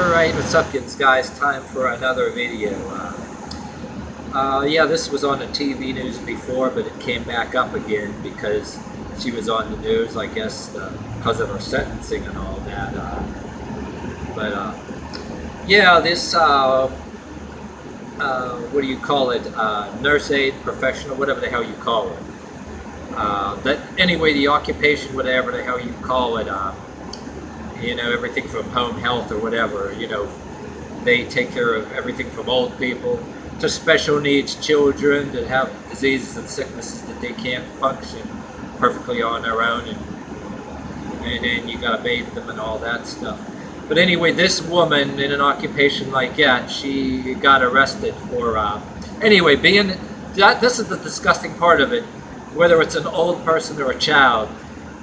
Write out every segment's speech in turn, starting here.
Alright, what's up guys? Time for another video. Yeah, this was on the TV news before, but it came back up again because she was on the news, I guess, because of her sentencing and all that. Yeah, this, what do you call it, nurse aide professional, whatever the hell you call it. Anyway, the occupation, whatever the hell you call it, you know, everything from home health or whatever, you know, they take care of everything from old people to special needs children that have diseases and sicknesses that they can't function perfectly on their own, and then you gotta bathe them and all that stuff. But anyway, this woman in an occupation like that, she got arrested for, anyway, this is the disgusting part of it, whether it's an old person or a child.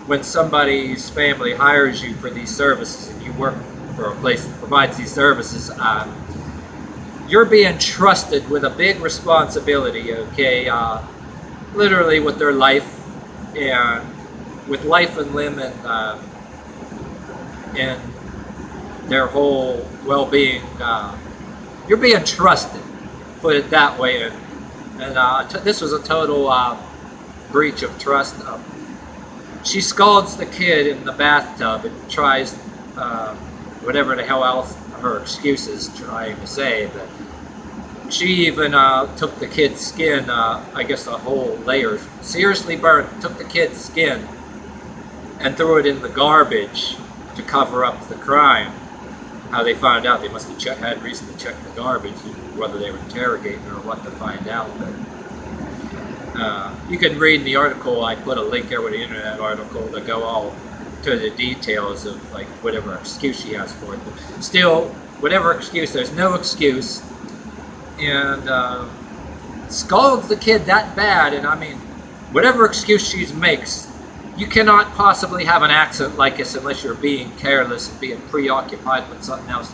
When somebody's family hires you for these services and you work for a place that provides these services, you're being trusted with a big responsibility, okay? Literally with their life, and with life and limb, and their whole well-being. You're being trusted, put it that way. And this was a total breach of trust. She scalds the kid in the bathtub and tries, whatever the hell else her excuse is trying to say, but she even took the kid's skin, I guess a whole layer, seriously burned, took the kid's skin and threw it in the garbage to cover up the crime. How they found out, they must have had reason to check the garbage, whether they were interrogating her or what, to find out. But you can read in the article, I put a link here with the internet article to go all to the details of like whatever excuse she has for it. But still, whatever excuse, there's no excuse. And scalds the kid that bad, and I mean, whatever excuse she makes, you cannot possibly have an accent like this unless you're being careless and being preoccupied with something else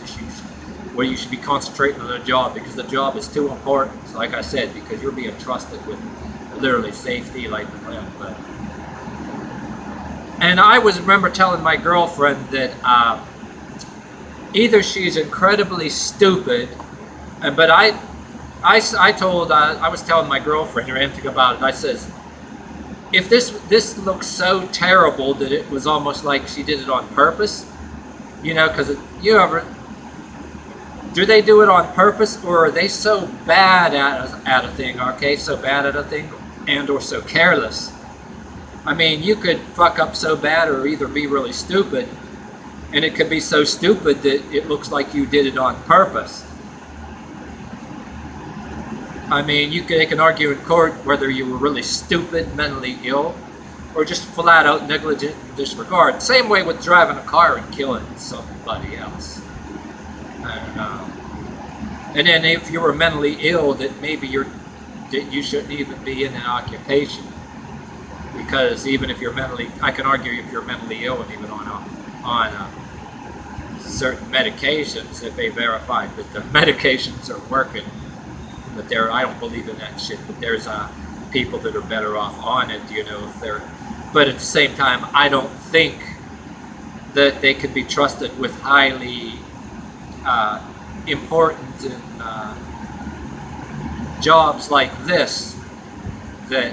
where you should be concentrating on the job, because the job is too important, so like I said, because you're being trusted with literally safety, life and limb. And I remember telling my girlfriend that either she's incredibly stupid, but I was telling my girlfriend or anything about it, I says, if this looks so terrible that it was almost like she did it on purpose, you know, because do they do it on purpose, or are they so bad at a thing, okay, so bad at a thing, and or so careless? I mean, you could fuck up so bad or either be really stupid, and it could be so stupid that it looks like you did it on purpose. I mean, they can argue in court whether you were really stupid, mentally ill, or just flat out negligent and disregard. Same way with driving a car and killing somebody else. And then if you were mentally ill, that maybe you shouldn't even be in an occupation, because even if you're I can argue if you're mentally ill and even on certain medications, if they verified that the medications are working, but I don't believe in that shit, but there's people that are better off on it, you know, but at the same time, I don't think that they could be trusted with highly important jobs like this, that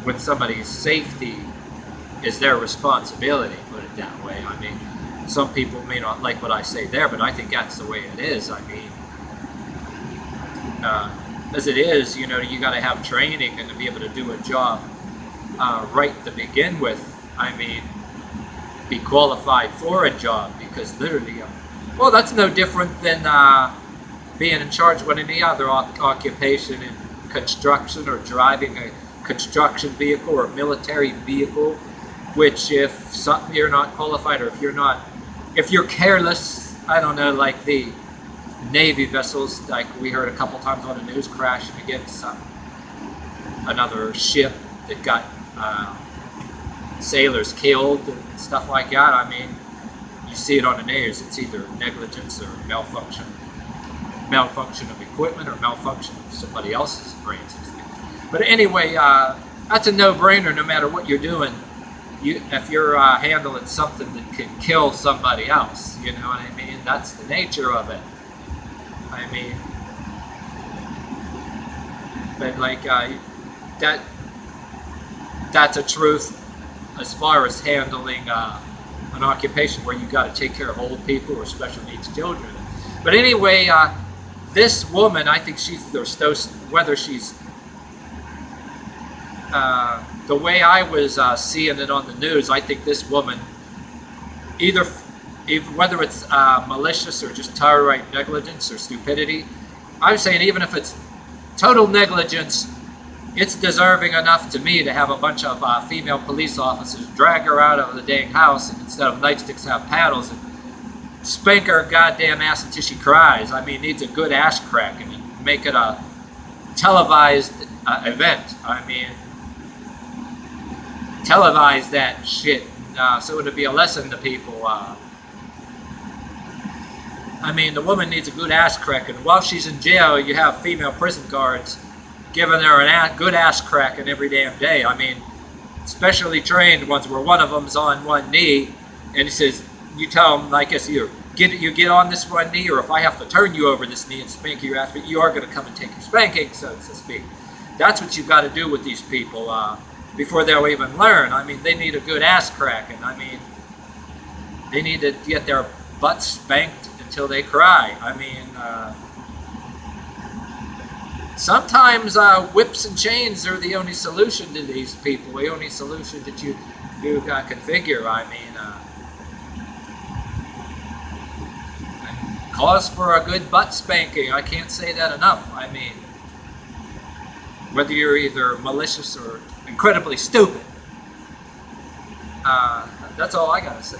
when somebody's safety is their responsibility, put it that way. I mean, some people may not like what I say there, but I think that's the way it is. I mean, as it is, you know, you got to have training and to be able to do a job right to begin with. I mean, be qualified for a job, because literally, well, that's no different than being in charge of any other occupation in construction, or driving a construction vehicle or military vehicle, which if you're not qualified, or if you're careless, I don't know, like the Navy vessels, like we heard a couple times on the news, crashing against another ship that got sailors killed and stuff like that. I mean, you see it on the news. It's either negligence or malfunction of equipment, or malfunction of somebody else's brain system. But anyway, that's a no-brainer. No matter what you're doing, if you're handling something that can kill somebody else, you know what I mean? that's the nature of it. I mean, but like that's a truth as far as handling an occupation where you got to take care of old people or special needs children. But anyway, this woman, I think whether she's the way I was seeing it on the news, I think this woman, whether it's malicious or just outright negligence or stupidity, I'm saying even if it's total negligence, it's deserving enough to me to have a bunch of female police officers drag her out of the dang house and instead of nightsticks have paddles and spank her goddamn ass until she cries. I mean, needs a good ass cracking and make it a televised event. I mean, televise that shit so it'd be a lesson to people. I mean, the woman needs a good ass cracking. While she's in jail, you have female prison guards giving her a good ass cracking every damn day. I mean, specially trained ones where one of them's on one knee, and he says, you tell them, I guess you get on this one knee, or if I have to turn you over this knee and spank your ass, but you are going to come and take your spanking, so to speak. That's what you've got to do with these people before they'll even learn. I mean, they need a good ass cracking. I mean, they need to get their butts spanked until they cry. I mean, sometimes whips and chains are the only solution to these people, the only solution that you can figure. I mean, cause for a good butt spanking. I can't say that enough. I mean, whether you're either malicious or incredibly stupid. That's all I gotta say.